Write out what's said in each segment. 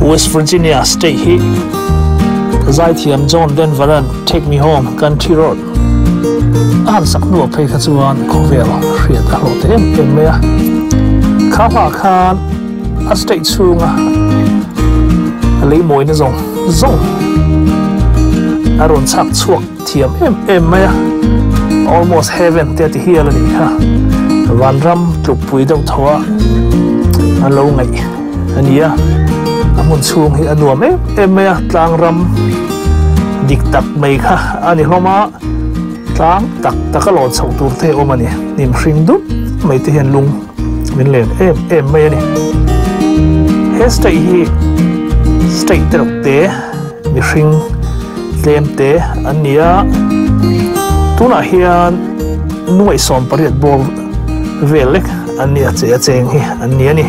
West Virginia State hi zai thiam John Denver and Take Me Home Country Road an sak nu phei kha chuan khovel riat a lo te em me a kha pha khan a state chunga lei moi na zong aron chak chuak thiam em me a almost heaven te ti hi ala ni kha van ram tlup pui deuh thawa a lo ngai ania amun chung hi anuam em me a tlang ram dik tak mai kha ani hloma tlang tak a lon chho tur the omani nim hring dup mai te hian lung min len em mai ani he state hi state terok te mi hring tlem te ania tuna hian nuai som pariat bol velek ania che cheng hi ania ni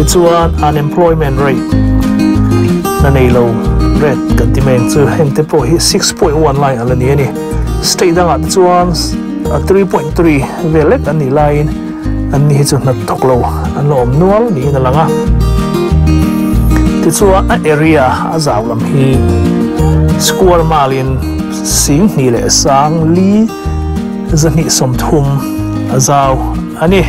chuan unemployment rate na nei lo red kan ti meng chu hente po hi 6.1 line ala ni ani state danga chuan 3.3 velek ani line ani chu na thoklo an lom nual ni na langa ti chuan a area a zawlam hi square malin sing ni le sang li zani som thum azaw ani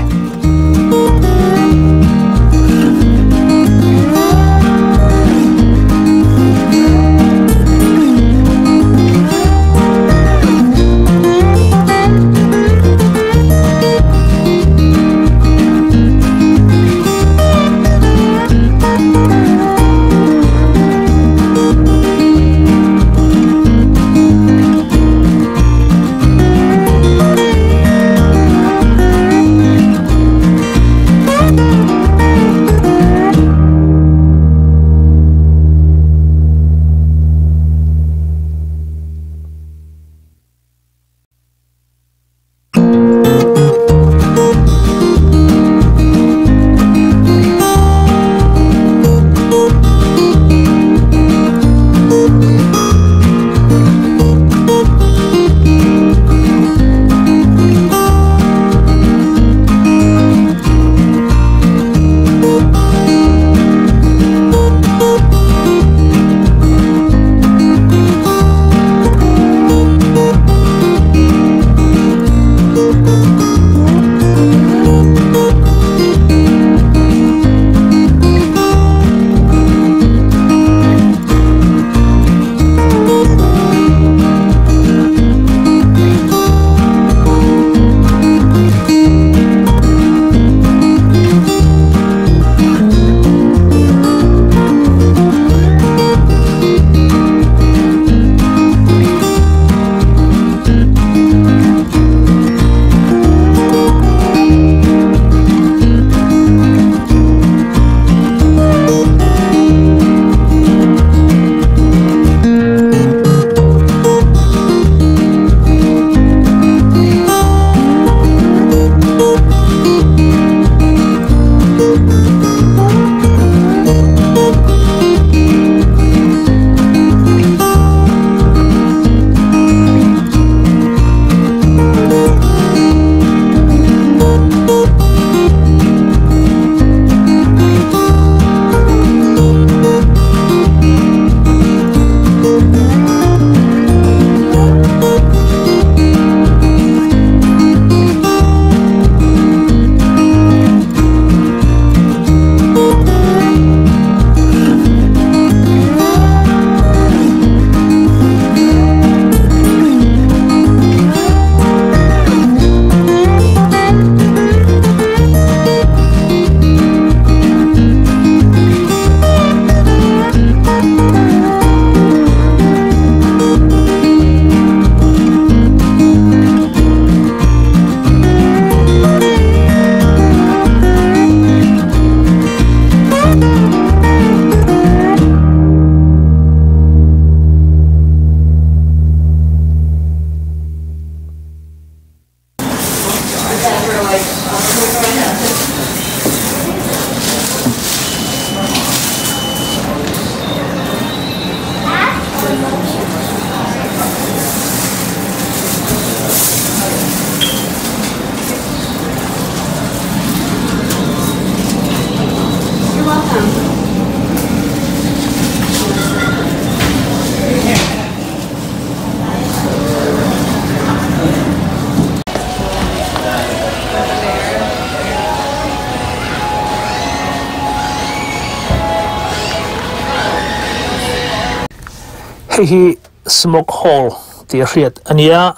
hi smoke hole ti riat ania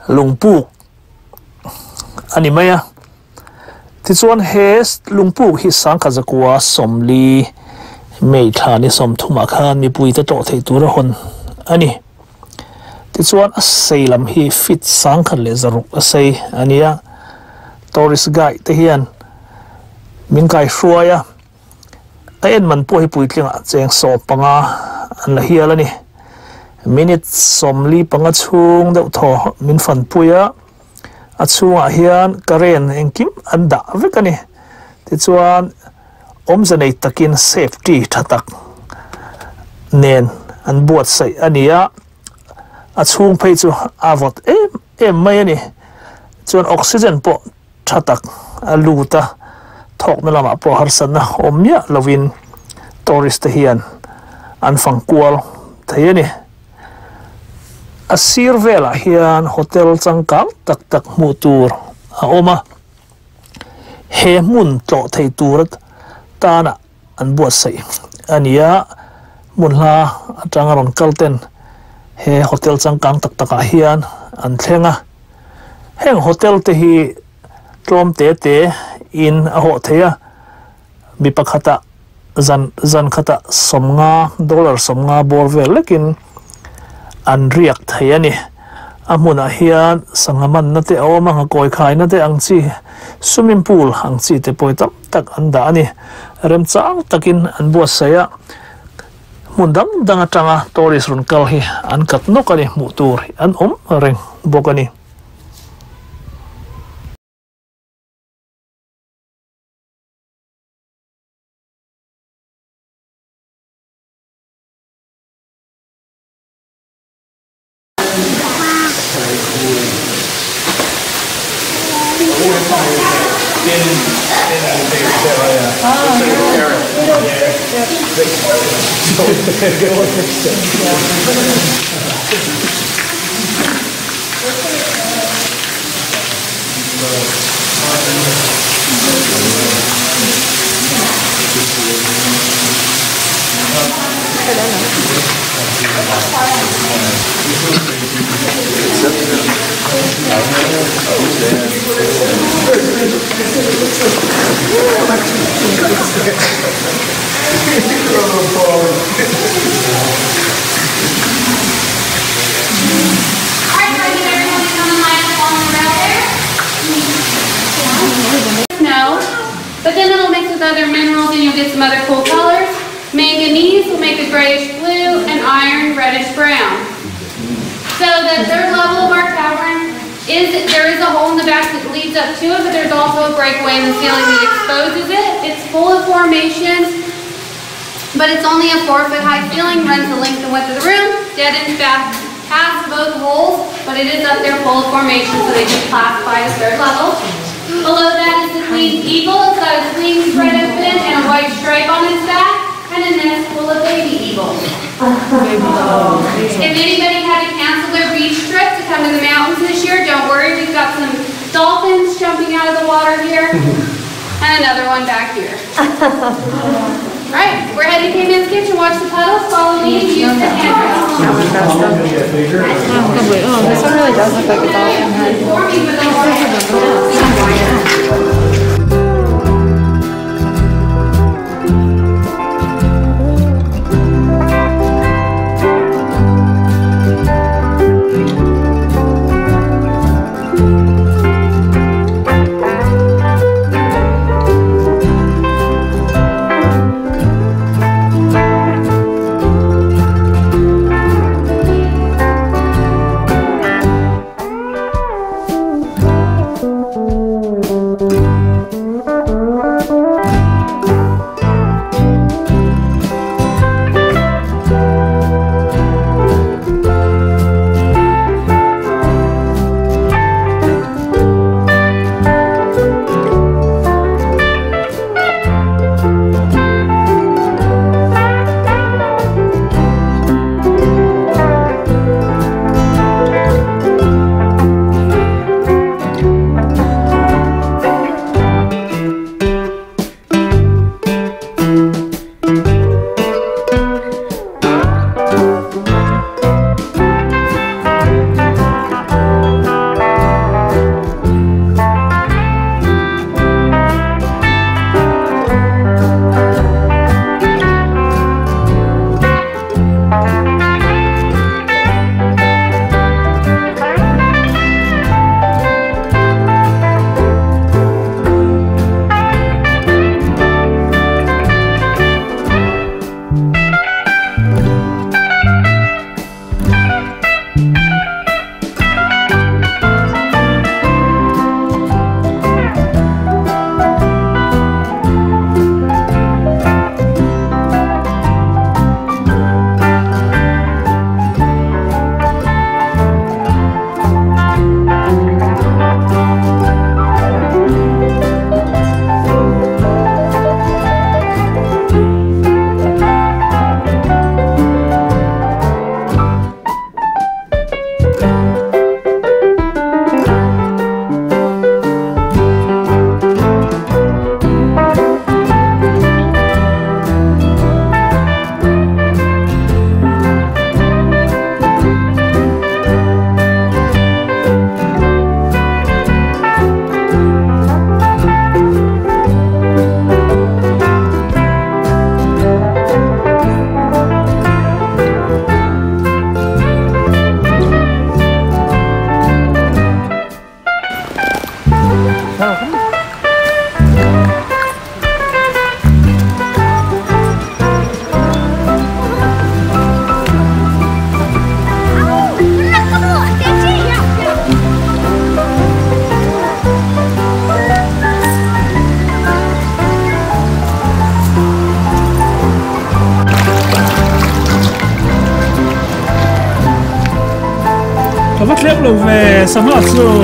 lungpuk ani maya ti chuan he lungpuk hi sangkha zakua somli mei thani som thuma khan mi pui ta to thei tur hon ani ti chuan a seilam hi fit sangkha le zaruk a sei ania tourist guide te hian min kai hruaya a en man po hi pui tlinga cheng so panga an la hialani minute somli panga chung deuh thaw min fan puya a chunga hian karen engkim an da vekani ti chuan omzanei takin safety thatak nen an buat sai ania a chung phei chu avot em mai ani chuan oxygen po thatak a luta thok na lama po harsanna omya lovin tourist hian an fangkual thayani a sir vela hian hotel changkang tak tak hmu tur a oma he mun tlo thei turat tana an buat sai ania munhla atanga ron kalten he hotel changkang tak taka hian an thlenga heng hotel te hi trom te in a ho theya mi pakhata zan khata somnga dollar somnga bor vel lekin an riak thayani amuna hian sangaman na te awma nga koi khai na te ang chi swimming pool ang chi te poi tam tak anda ani rem chang takin an buat saya mundam danga tanga tourist run kal hi an kat no kani mu tur an reng bokani Snow, but then it'll mix with other minerals and you'll get some other cool colors. Manganese will make a grayish blue and iron reddish brown. So the third level of our cavern there is a hole in the back that leads up to it, but there's also a breakaway in the ceiling that exposes it. It's full of formations, but it's only a 4-foot high ceiling, runs the length and width of the room, dead ends back past both holes, but it is up there full of formations, so they just classify as third level. Below that is the Queen's Eagle. It's got its wings spread open and a white stripe on its back, and a nest full of baby eagles. If anybody had to cancel their beach trip to come to the mountains this year, don't worry, we've got some dolphins jumping out of the water here, and another one back here. Right, we're heading to K-Man's Kitchen. Watch the puddles, follow me, and use the handrail. This one really does look like a dolphin head. bắt lép lục về sắm lọt rồi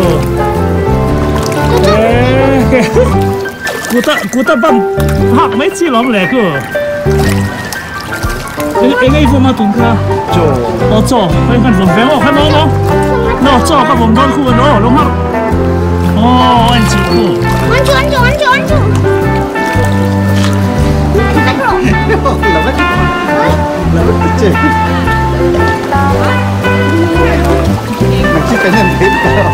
cú ta bắn học mấy chi lắm lẹ cơ anh ấy vô mà tụng ca cho phải cần vòng véo khăn nó cho các vòng đón khu nó đúng không anh chịu cô anh chú là mất chết mình chỉ cần nhận biết thôi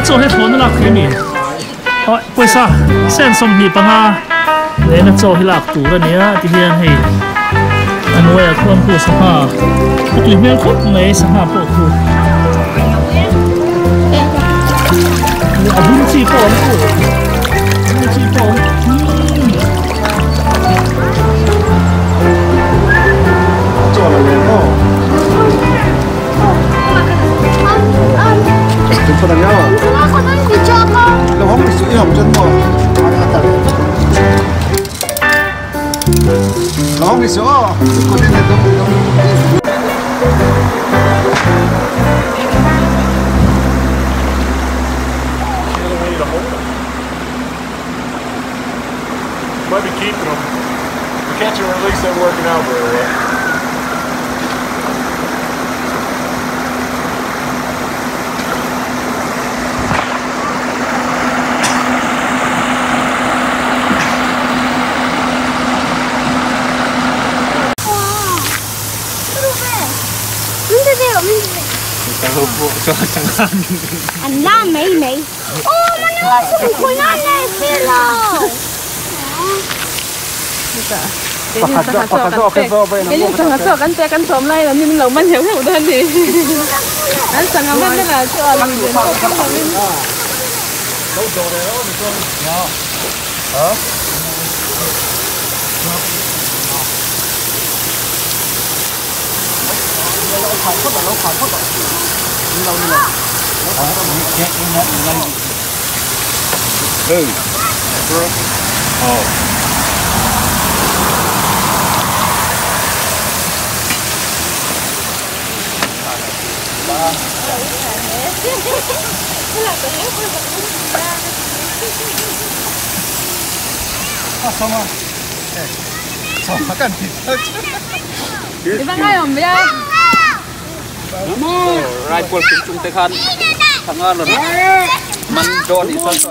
cho hết thốn là cái gì bây giờ xem xong thì bằng à lấy nó cho hết lạc tủ ra nhé thì hiện thì anh nuôi ở con khu sắm ha tụi mình khóc mấy sắm ha bộ khu à bún chi bò bún chi bò cho là liền thôi chúng ta đang nhau nó không bị sụi hỏng chân mồi nó không bị sụi có tên là đâu Might be keeping them. The catch and release ain't working out very well. anh la mấy mấy ô mà nó sụp khối nan này xí lo cái gì thằng sợ ăn te ăn xóm này là nhưng lẩu man hiểu hiểu đơn thì ăn sang ăn man là cho làm gì không làm gì đi bằng ai không bây giờ rai pol chung te khan thanga lo man do ni sa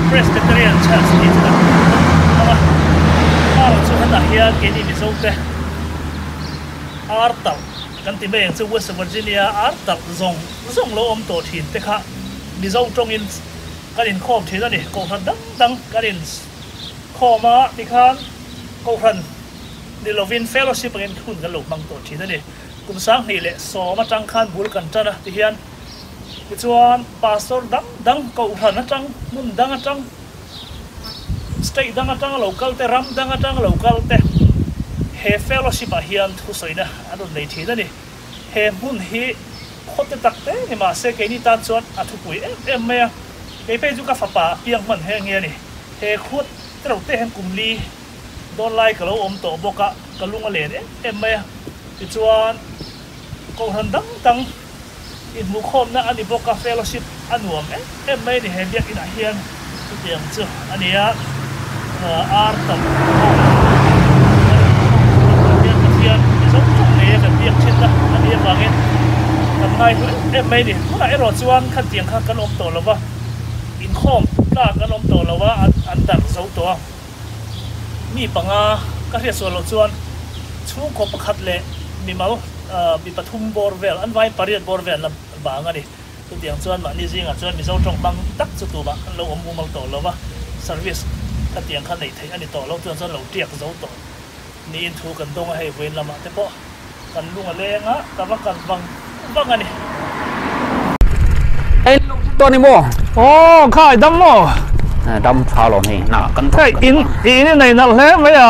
Presbyterian Church ni tu, kalau tu hendak hian kini misalnya Artal, kan tiba yang tu West Virginia Artal zong lo to thin teka misal trongin kanin khom thin ni kau han dang kanin khoma dikan kau han di Lovin Fellowship angin kun kan lo mang to thin ni kum sang ni le so ma tang khan bul kan chana tihian chuan pastor dang kau han atang mun dang atang state dang atang local te ram dang atang local te he fellowship a hian thu soina adon nei thina ni he mun hi khote takte ni ma se ke ni tan chuan a thu pui em me ke pe ju ka fa pa piang man he nge ni he khut trau te hem kumli don lai ka lo om to boka kalunga len em me ti chuan ko han dang in mu khom na ani boka fellowship anuam em me ni he biak ina hian tu tiang chu ania Artal biếc chết đó, anh em vàng em, làm ngay em mấy đi, nó lại rồi chuan khăn tiếng khăn cái ôm tổ là vợ, in khom, là cái ôm tổ là vợ, anh đặt dấu tổ, mi bằng cái hiện số là chuan, chú có bậc hạt lệ, mi máu, mi pathum borvel, anh vai pariat borvel bang ani tu tiang chuan ma ni zinga chuan mi zo tong bang tak chu tu ba lo om mu mal to lo wa service ka tiang kha nei thei ani to lo chuan chuan lo tiak zo to ni in thu kan dong hei vein lama te po kan lunga lenga ka ba kan bang ani aiตัวนี้บ่ oh khai dam mo ดำชาลอนี่น่ะกัน khai in nei na le mai à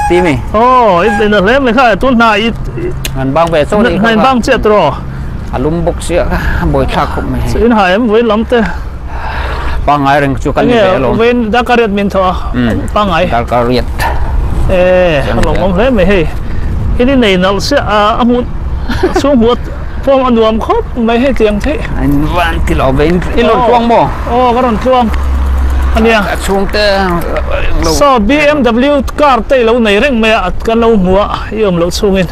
ตีมั้ย oh in na le mai khai tu na i มันบางเวโซนี่ nei bang che tro อารมณ์บกเสียบ่อยคักไม่ in hai em vein lam te ปางไงเรื่องจุกันเวลง vein da ka ret min tho bang ai ดาการเรียด lo om le mai hei ini nei nal se a mu chung huat phong an nuam khop mai hei tiang the อันวันที่เราเป็นอีหลงช่วงบ่ oh ka ron chuang ania ช่วงเตอ so BMW car te lo nei reng me at kan lo mua yom lo chungin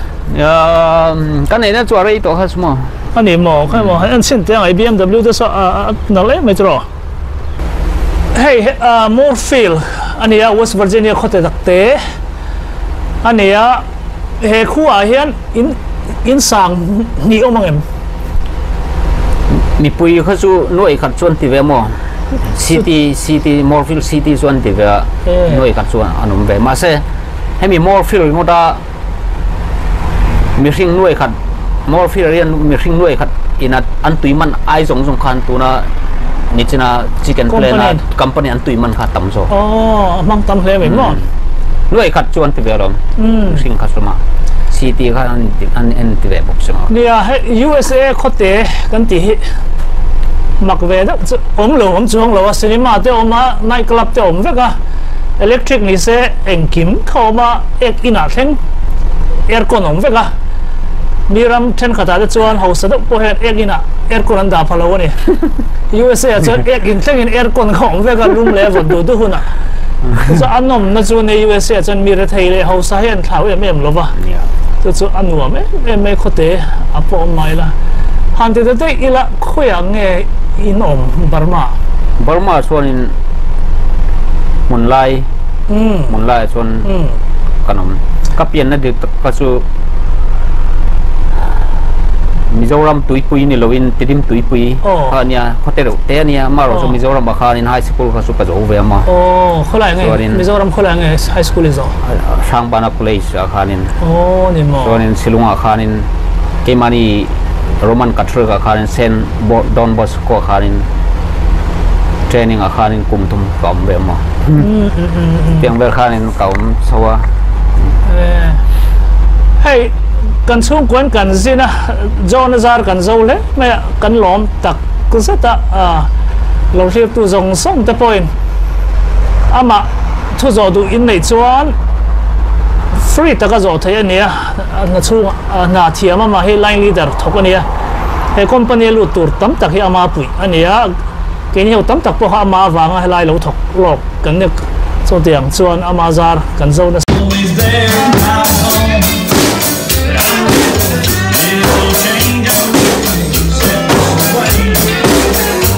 กันไหนน่ะจัวอะไรตัวฮัสมอ ani mo khai mo an sin te ai BMW te so na le me tro hey Moorefield ania West Virginia khote dakte ania he khu a hian in sang ni omangem มีปุยเขาสู้หน่วยขัดส่วนที่เวมอCity Moorefield City ส่วนที่เวหน่วยขัดส่วนอันนั้นเวมาเซ่ให้มี Moorefield มุดามีสิ่งหน่วยขัด Moorefield เรียนมีสิ่งหน่วยขัดอินัดอันตุยมันไอสงคันตัวน่ะนี่จะน่ะ Chicken Play น่ะ company อันตุยมันขัดต่ำโซมังตำเพลย์มั้งหน่วยขัดส่วนที่เวลาสิ่งขัดส่วนมาCity เขาอันที่เวบอกใช่ไหมเนี่ย USA เขาเตะกันที่มักเวดอมหลงจวงหลวงซีนีมาเตอมาไนท์คลับเตอมเวกะอิเล็กทริกนี่เสเอ็งคิมเข้ามาเอกอินาเทงแอร์คอนอมเวกะมีรำเทนขนาดจวนเขาสะดวกพอเห็นเอกอินาแอร์คอนดาพลาวนี่ USA จวนเอกอินเทงอินแอร์คอนของเวกะลุ่มเลวดูหุ่นอ่ะจะอันนมนั่นจวนใน USA จนมีเรทัยเลยเขาสาเหตุเขาเอ็มลบะจะอันนัวไม่เขาเตะอัปโอไม่ละฮันติดได้อีละคุยงเงอินอมบาร์มาส่วนมุนไลส่วนขนมก็เปลี่ยนนะเด็กก็สู้มิโซรัมตุยปุยนี่เราอินติดิมตุยปุยเขาเนี่ยเขาเตะเนี่ยมาเราสู้มิโซรัมบ้าเขาในไฮสคูลเขาสู้กับโอเวอร์มาเขาอะไรไงมิโซรัมเขาอะไรไงไฮสคูลisช่างบ้านคอลเลจเขาเนี่ยนี่มั้งส่วนสิลุงเขาเนี่ยเกมานีRoman Catholic akarin Saint Don Bosco akarin training akarin kumtum kaum bema tiang ber akarin kaum sawa hey kan chung kwan kan zina John Azar kan zole me kan lom tak ku sata lo ri tu zong song te point ama thu zo du in nei chuan free ta ka zo thei ania na chu na thiama ma he line leader thokania he company lu tur tam tak hi ama pui ania ke ni tam tak po ha ma wanga he lai lo thok lok kan ne so tiang chuan ama zar kan zo na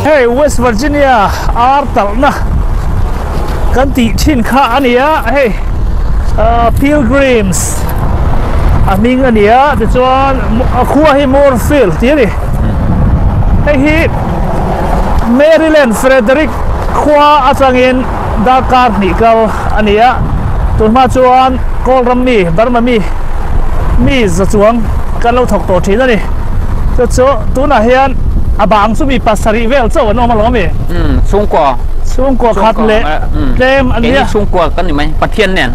hey West Virginia artal na kan ti thin kha ania hey Pilgrims aming ania de chuan khua hi Moorefield ti ni hi Maryland Frederick khua atangin Dakar nikal ania tunma chuan kolrammi barmami mi za chuang kan lo thok to thin ani chu tuna hian abang su mi pasari vel chaw no ma lo mi chung kwa khat le tlem ania chung kwa kan ni mai pathian nen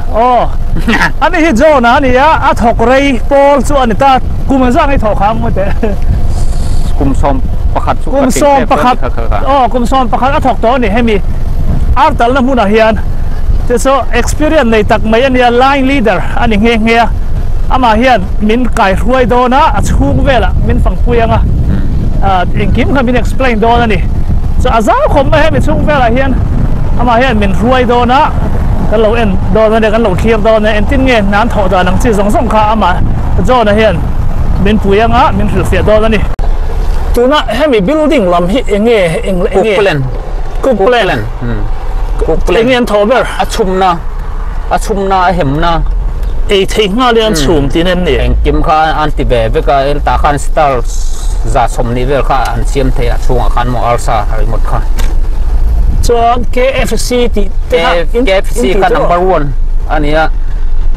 ani hi zo na ania a thok rei pol chu ani ta kum zang ai thok kham mo te kum som pakhat kum som pakhat a thok to ni hemi artal na huna hian te so experience nei tak mai ania line leader ani nge ama hian min kai ruai do na a chung vela min fang puyanga engkim kha min explain do na ni so azar khom ma hemi chung vela hian ama hian min ruai do na kan lo en do na de kan lo thiam do na en tin nge nan tho da nang chi zong song kha ama zo na hian min puyanga min thil fia do na ni tuna hemi building lam hi enge Cookland engen thober achumna hemna ei thei nga lian chum tin en ni engkim kha anti be ka el ta khan star za som ni vel kha an siam the a chunga khan mo alsa hari mot kha chuan KFC ti KFC kha number 1 ania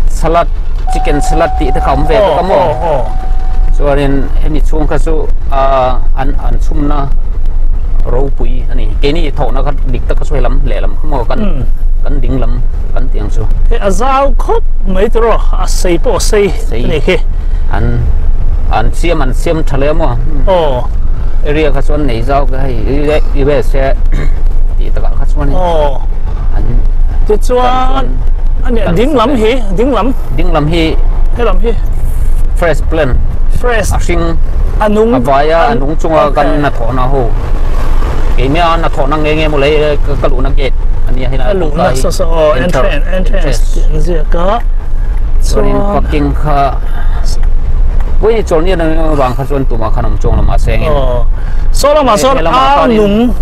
salad chicken salad ti te kham ve ka mo chuanin hemi chung kha chu an chumna ro pui ani ke ni thona kha dik ta ka soi lam le lam mo kan ding lam kan tiang chu he azau khop mai tro a sei po sei ni he an siam thale mo area kha chuan nei zau ka hai i ve se ti ta kha chuan an ti chuan ani ding lam hi he lam hi fresh blend fresh asing anung avaya anung chunga kan na thona ho ke me an na thona nge mo le ka lu na gate ani hi na lu na so entrance zia ka chuan fucking kha với chỗ này nó vàng khá xuân tụi mà khăn ông trông là mà xem số là mà số ar nung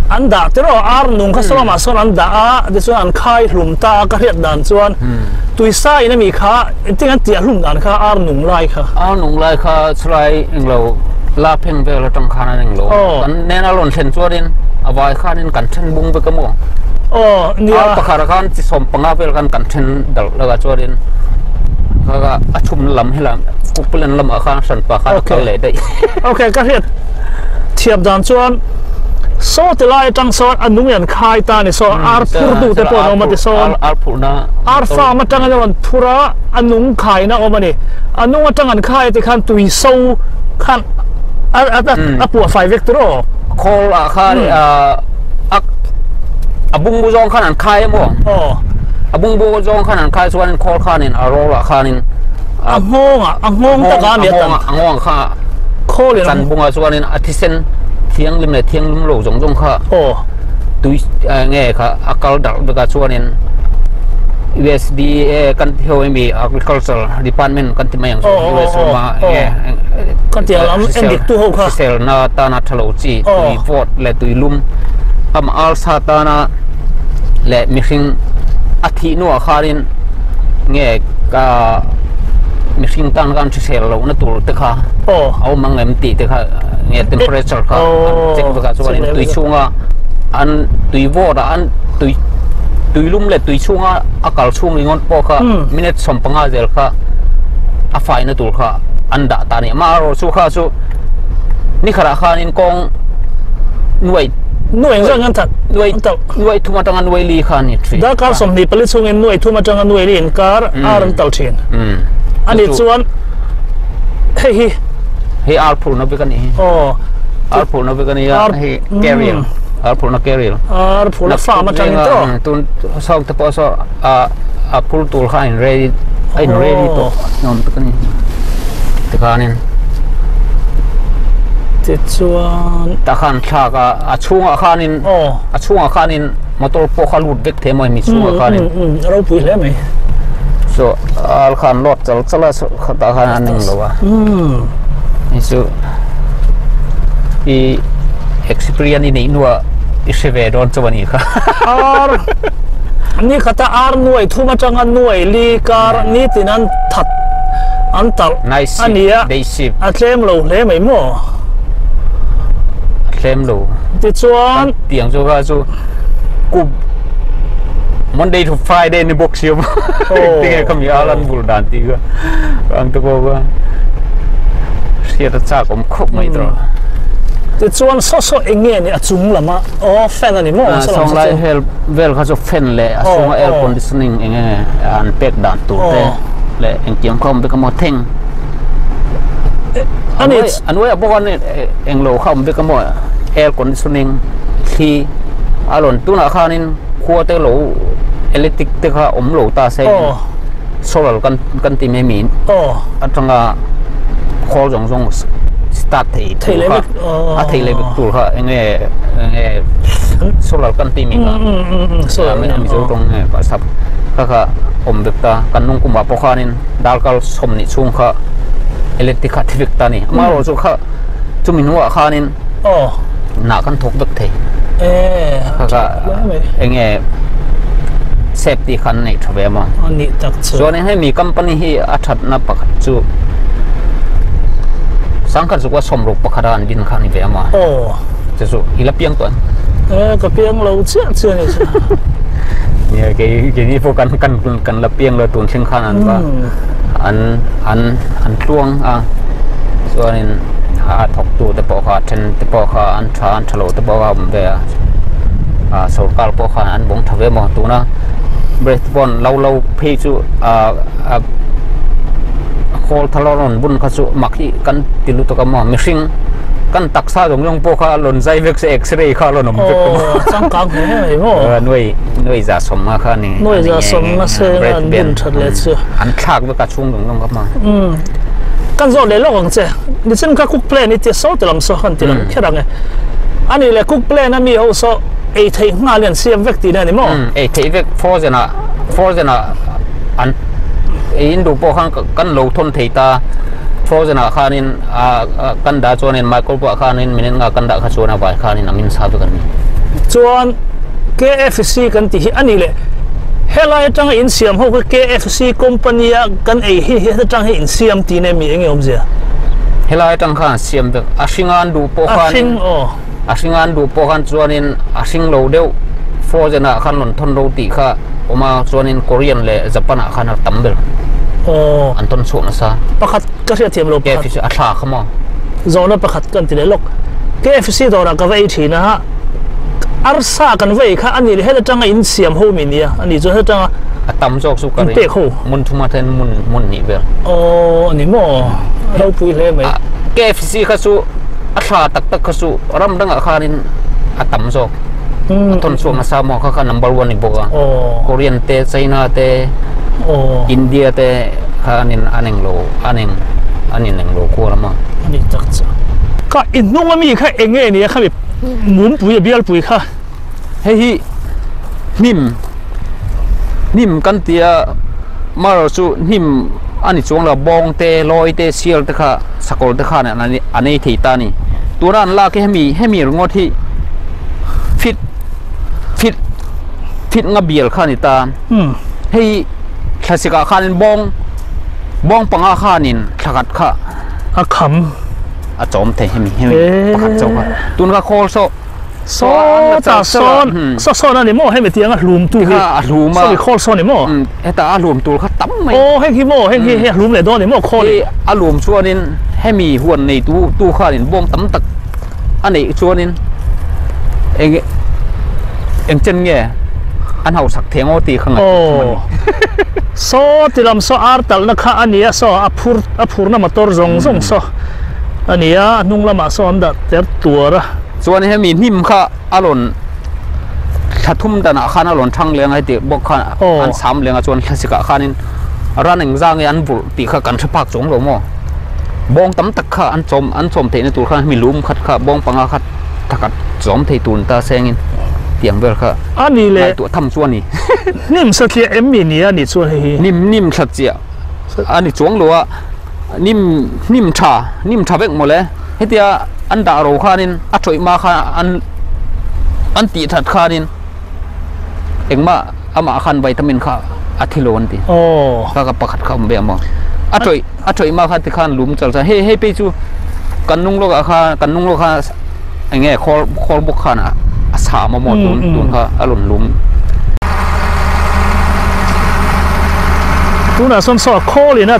anh đã thế rồi ar nung khá số là mà số anh đã để cho anh khai lùm ta cái hiện đàn chuan tùy sai nó mi khá tiếng anh tiệt lùm đàn khá ar nung lại khá lại anh lâu la phèn về là trong khăn anh lâu nên là lon sen chuan đến vài khăn nên cẩn thận bung với cái mỏ nia pakara kan chỉ som pangapel kan cẩn thận đal là chuan đến kaga achum lam hilam pupulan lam akha san pa kha ka le dai okay ka hiat thiam dan chuan so te lai tang son anung yan khai ta ni so ar phur du te po no ma te son ar phur na ar fa ma tang an thura anung khai na omani anung tang an khai te khan tui so khan a pu fai vector khol a kha abung bu jong khan an khai mo abung bu jong khan an khai chuan khol khan in arola khan in angong ta ka ni tang angong kha khol san bunga chuan in athisen thiang lim le thiang lim lo jong kha tui nge kha akal dal beka chuan in USD kan theo mi agricultural department kan ti mayang US ma kan ti lam endik tu ho kha sel na ta na thalo chi tui vote le tui lum am al sa ta na le mixing athi no kharin nge ka mixing tan kan sel lo na tur te kha au mangem ti te kha nge temperature kha check beka chuan in tui chunga an tui vote an tui lum le tui chunga akal chung ingon po kha minute sompanga zel kha a fai na tur kha anda ta ni ma ro chu kha chu ni khara khan in kong nuai rang an that nuai thuma tang nuai li khan ni tri da kar som ni pali chung in nuai thuma tang nuai li in kar aran tal thin ani chuan he ar phur no be kan ni ar phur no be kan ni he carrier ar phur na carrier ar phur na fa ma tang to tun sau te po so a phur tur kha in ready to non be kan ni te khanin te chuan ta khan thla ka a chunga khanin motor po kha lut vek the moi mi chunga khanin ro pui le mai so al khan lot chala ta khan aning lowa so i experience ni nuwa iseve don chawani kha ar ni khata ar nuai thuma tanga nuai li kar ni tinan that an tal nice ania day ship atlem lo le mai mo claim lo ti chuan tiang zo ga chu ku Monday to Friday ni box yo tinga kami alan buldan ti ga ang to ko ga sia ta cha kom khop mai tro ti chuan so enge ni achung lama fan ani mo song lai hel vel kha so fan le asung air conditioning enge an pek dan tu te le eng tiang khom be ka mo theng ani anoi abon ni eng lo khom be ka mo air conditioning khi alon tu na khanin khua te lo electric te kha om lo ta se solar kan ti me min atanga khol jong start thei le a thei le tu kha enge solar kan ti mi ka solar me mi zo tong nge pa sap kha om bek ta kan nung kuma po khanin dalkal som ni chung kha electric kha thivik ta ni ma ro chu kha chumin wa khanin na kan thok bek thei kha enge safety khan nei thave ma ani tak chu so ne he mi company hi athat na pakhat chu sang kan suka somruk pakaran bin kan ni vema jesu ilapiang tuan kapiang lau cia ni ya ke ni fokan kan lapiang la tun sing khanan ba an tuang soanin thok tu te po kha then te po kha an thalo te po kha be sarkar po kha an bong thave mo tu na breath bon lau phe chu khol thaloron bun kha chu makhi kan tilu to ka ma mishing kan taksa dong long po kha lon zai vek se x-ray kha lon om vek sang kang he mo noi za som ma kha ni noi za som na se an bin that le chu an thak ve ka chung dong long ka ma kan zo le long che ni chen ka cook plan ni ti so te lam so han ti lam kherang ani le cook plan na mi ho so ei thei nga lian siam vek ti na ni mo ei thei vek for jana an in du po khang kan lo thon thei ta for jana khanin kan da chonin micro po khanin minin nga kan da kha chona bai khanin amin sa be kan ni chuan KFC kan ti hi ani le helai tang in siam ho KFC company kan ei hi tang hi in siam ti ne mi engom zia helai tang kha siam be asingan du po khan asingan du po khan chuanin asing lo deu for jana khan lon thon ro ti kha oma chuanin Korean le Japan khan tambel anton so na sa pakhat ka sia thiam lo KFC a tha khama zona pakhat kan ti le lok KFC dora ka vei thina ha arsa kan vei kha ani le hela tanga in siam ho mi nia ani chu hetanga atam jok su ka re mun thuma ten mun ni ber ani mo ro pui le mai KFC kha su a tha tak kha su ram danga khanin atam jok aton so na sa mo kha number 1 ni boka Korean te China te India te khanin aneng lo ko lama ni tak cha ka inung ami kha enge ni kha mi mun pui bial pui kha hei nim kan tia mar chu nim ani chuang la bong te loi te sial te kha sakol te kha na ani thei ta ni turan la ke hemi ngot hi fit nga bial kha ni ta hei klasika khanin bong panga khanin thakat kha a kham a chom the hemi pakhat chawka tun ka khol so na ni mo hemi tiang a hlum tu hi a hluma so khol so ni mo eta a hlum tu kha tam mai heng hi mo heng hi hlum le do ni mo khol a hlum chuanin hemi huan nei tu khanin bong tam tak ani chuanin eng chen nge an hau sak thengo ti khang so tilam so artal na kha ania so aphur na motor zong so ania nung lama so anda ter tuara chuan hemi nim kha alon thathum dana khana lon thang leng ai ti bok kha an sam lenga chuan thasika khanin raneng zang an bul ti kha kan thapak chong lo mo bong tam tak kha an chom the ni tur kha mi lum khat kha bong panga khat thakat chom thei tun ta sengin tiang ber kha ani le tu tham chuan ni nim sa thia emmi ni ani chuan hi nim that chia ani chuang lo a nim tha vek mo le hetia an da ro khanin a thoi ma kha an ti that khanin engma ama khan vitamin kha athilon ti ka pakhat kha be ma a thoi ma kha ti khan lum chal cha he pe chu kanung lo kha enge khol buk khan a sa ma mo tun kha alon lum tuna son so khol ina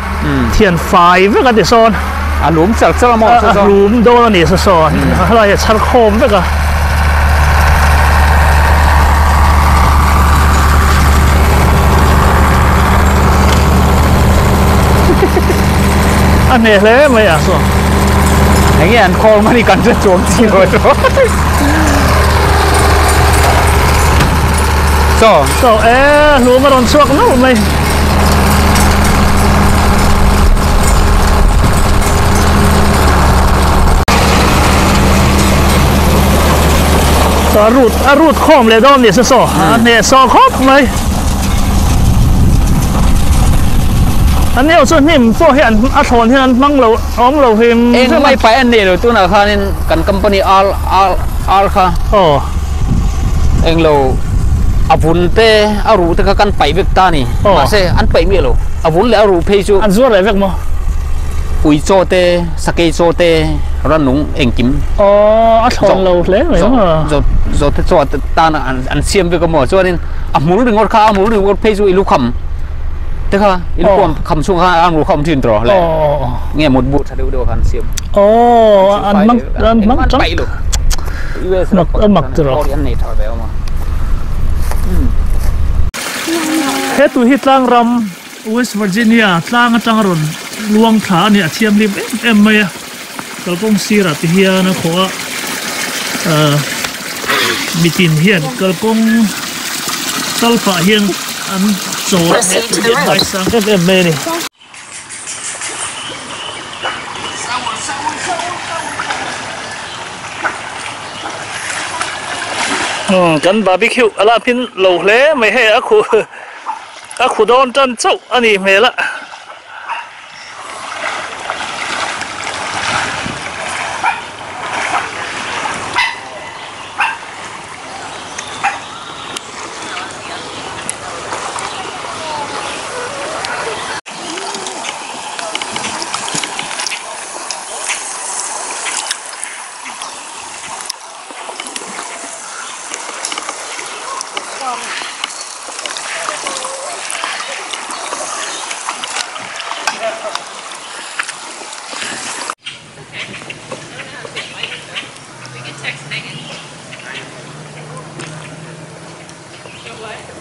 thian fai ve ka ti son a lum chal mo so lum do ni so hala ya char khom ve ka anh này thế mày à so anh nghe anh khô mà đi cần rất chuông chi rồi so lúa mà đòn suộc nó mày so rút khomเลยđomเนี่ยso anh này so khóc mày anh nàyส่วนนิ่มพวกเห็นอัฐอนที่นั่นมั่งเราอ้อมเราพิมเองไม่ไปอันนี้เลยตัวน่ะค่ะนี่กันคอมพานีอัลค่ะเองเราอาวุธเตะอารูเตะกันไปเวกตานี่มาเสอันไปมีเราอาวุธแล้วอารูเพย์จูอันส่วนอะไรเวกมั้ง ui cho te sake cho te ran nung eng kim à thon lâu lẽ vậy mà rồi thế cho ta là ăn xiêm với cái mỏ cho nên muốn được ngọt khá muốn được ngọt phê rồi ilu khẩm thế ha ilu khẩm xuống ha ăn khẩm thiên rồi lại nghe một bút đều đều ăn xiêm ăn mắc trắng mặc rồi hết tuổi hít lang ram West Virginia lang trăng rồi luang thả này thiam lim em mày kalau kong sira thì hiền nó khó mitin hiền kalau kong salfa hiền ăn sổ hiện tại sang em mày nàyกันบาร์บีคิวอะไรพินโหลเล่ไม่ให้อะคูโดนจันเจ้าอันนี้ไม่ละWhat?